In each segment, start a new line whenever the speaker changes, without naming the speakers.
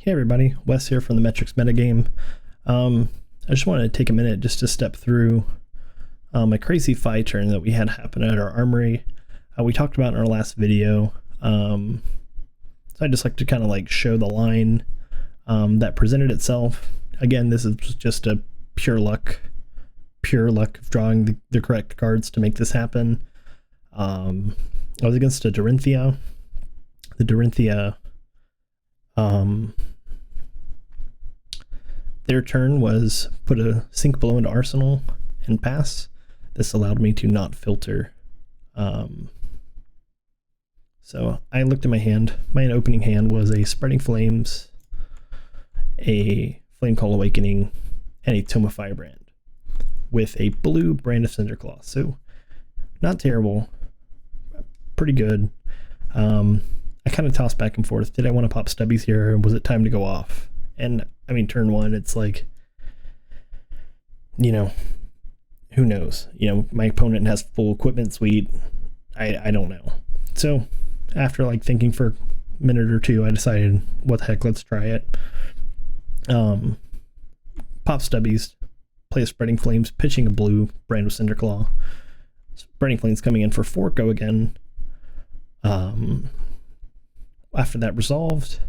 Hey everybody, Wes here from the Metrics Metagame. I just wanted to take a minute just to step through a crazy fight turn that we had happen at our armory. We talked about in our last video. So I just like to kind of like show the line that presented itself. Again, this is just a pure luck of drawing the correct cards to make this happen. I was against a Dorinthia. The Dorinthia, their turn was put a sink below into arsenal and pass. This allowed me to not filter. So I looked at my hand. My opening hand was a Spreading Flames, a Flame Call Awakening, and a Tome of Firebrand with a blue Brand of Cinderclaw. So not terrible, pretty good. I kind of tossed back and forth. Did I want to pop stubbies here, or was it time to go off? And I mean, turn one, it's like, you know, who knows? You know, my opponent has full equipment suite. I don't know. So after like thinking for a minute or two, I decided, what the heck, let's try it. Pop stubbies, play a Spreading Flames, pitching a blue Brand of Cinderclaw. Spreading Flames coming in for 4, go again. After that resolved,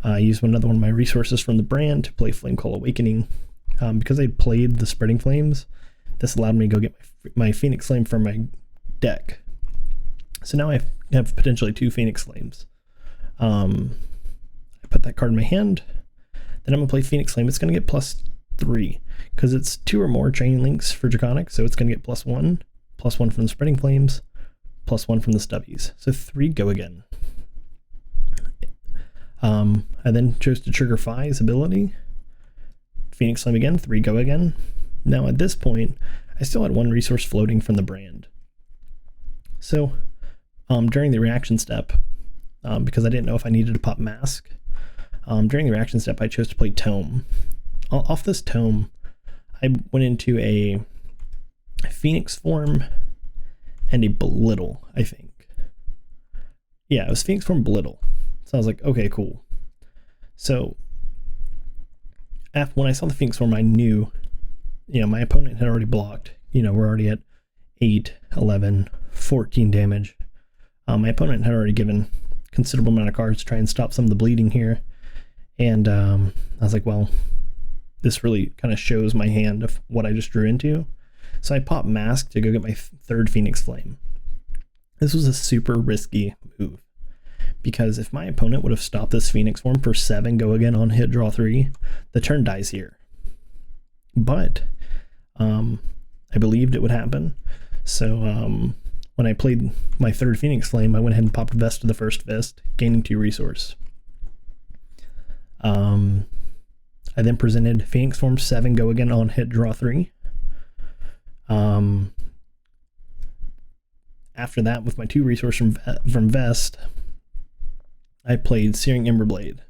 I used another one of my resources from the brand to play Flame Call Awakening. Because I played the Spreading Flames, this allowed me to go get my Phoenix Flame from my deck. So now I have potentially 2 Phoenix Flames. I put that card in my hand. Then I'm going to play Phoenix Flame. It's going to get +3 because it's 2 or more chain links for Draconic. So it's going to get +1 from the Spreading Flames, +1 from the stubbies. So 3 go again. I then chose to trigger Phi's ability. Phoenix Flame again, 3 go again. Now at this point, I still had 1 resource floating from the brand. So during the reaction step, because I didn't know if I needed to pop Mask, during the reaction step I chose to play Tome. Off this Tome, I went into a Phoenix form and a Belittle, I think. Yeah, it was Phoenix form Belittle. So I was like, okay, cool. So when I saw the Phoenix form, I knew, you know, my opponent had already blocked. You know, we're already at 8, 11, 14 damage. My opponent had already given considerable amount of cards to try and stop some of the bleeding here. And I was like, well, this really kind of shows my hand of what I just drew into. So I popped Mask to go get my 3rd Phoenix Flame. This was a super risky move, because if my opponent would have stopped this Phoenix form for 7 go again on hit draw 3, the turn dies here. But I believed it would happen. So when I played my 3rd Phoenix Flame, I went ahead and popped Vest to the first Vest, gaining 2 resource. I then presented Phoenix form 7 go again on hit draw 3. After that, with my 2 resource from Vest, I played Searing Emberblade.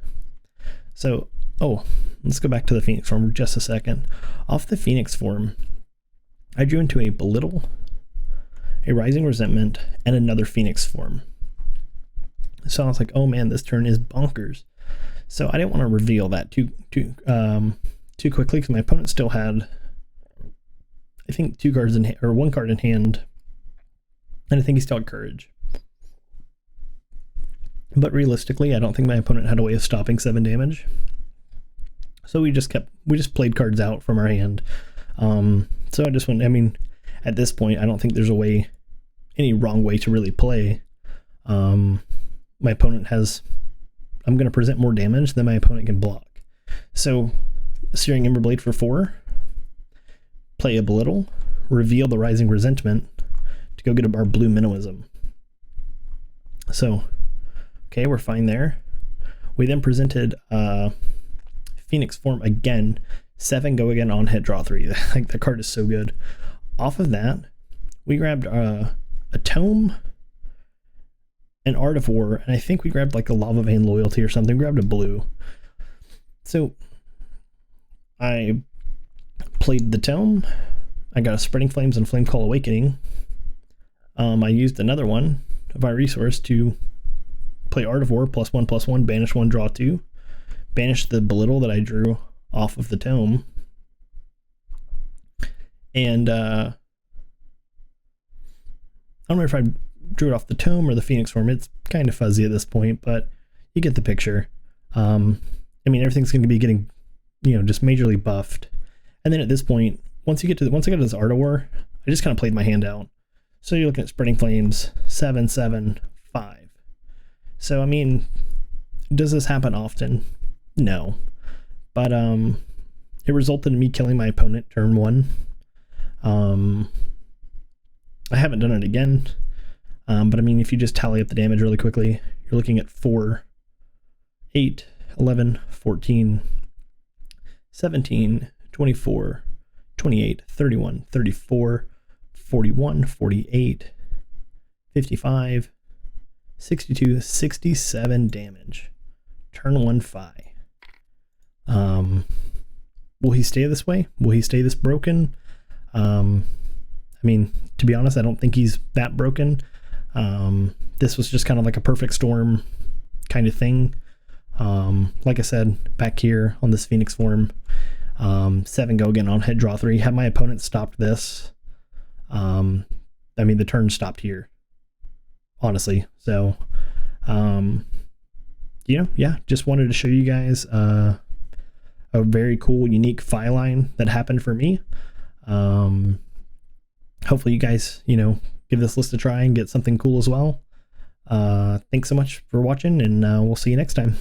So, let's go back to the Phoenix form for just a second. Off the Phoenix form, I drew into a Belittle, a Rising Resentment, and another Phoenix form. So I was like, oh man, this turn is bonkers. So I didn't want to reveal that too quickly, because my opponent still had, I think, 2 cards in or 1 card in hand, and I think he still had Courage. But realistically, I don't think my opponent had a way of stopping 7 damage. So we just played cards out from our hand. So I just went, I mean, at this point, I don't think there's any wrong way to really play. My opponent has, I'm going to present more damage than my opponent can block. So Searing Emberblade for 4, play a Belittle, reveal the Rising Resentment to go get our blue Minnowism. So, okay, we're fine there. We then presented Phoenix form again, 7 go again on hit draw 3. Like, that card is so good. Off of that, we grabbed a Tome, an Art of War, and I think we grabbed like a Lava Vein Loyalty or something. We grabbed a blue. So I played the Tome. I got a Spreading Flames and Flame Call Awakening. I used another one of my resource to play Art of War, +1/+1, banish 1, draw 2. banished the belittle that I drew off of the tome. And I don't know if I drew it off the tome or the Phoenix form. It's kind of fuzzy at this point, but you get the picture. I mean, everything's going to be getting, just majorly buffed. And then at this point, once I got to this Art of War, I just kind of played my hand out. So you're looking at Spreading Flames, 7, 7, 5. So, I mean, does this happen often? No. But it resulted in me killing my opponent turn 1. I haven't done it again. But I mean, if you just tally up the damage really quickly, you're looking at 4, 8, 11, 14, 17, 24, 28, 31, 34, 41, 48, 55, 62, 67 damage. Turn 1 Fi. Will he stay this way? Will he stay this broken? I mean, to be honest, I don't think he's that broken. This was just kind of like a perfect storm kind of thing. Like I said, back here on this Phoenix form, 7 go again on hit draw 3. Had my opponent stopped this, I mean, the turn stopped here, honestly. So, yeah, just wanted to show you guys, a very cool, unique file line that happened for me. Hopefully you guys, give this list a try and get something cool as well. Thanks so much for watching, and we'll see you next time.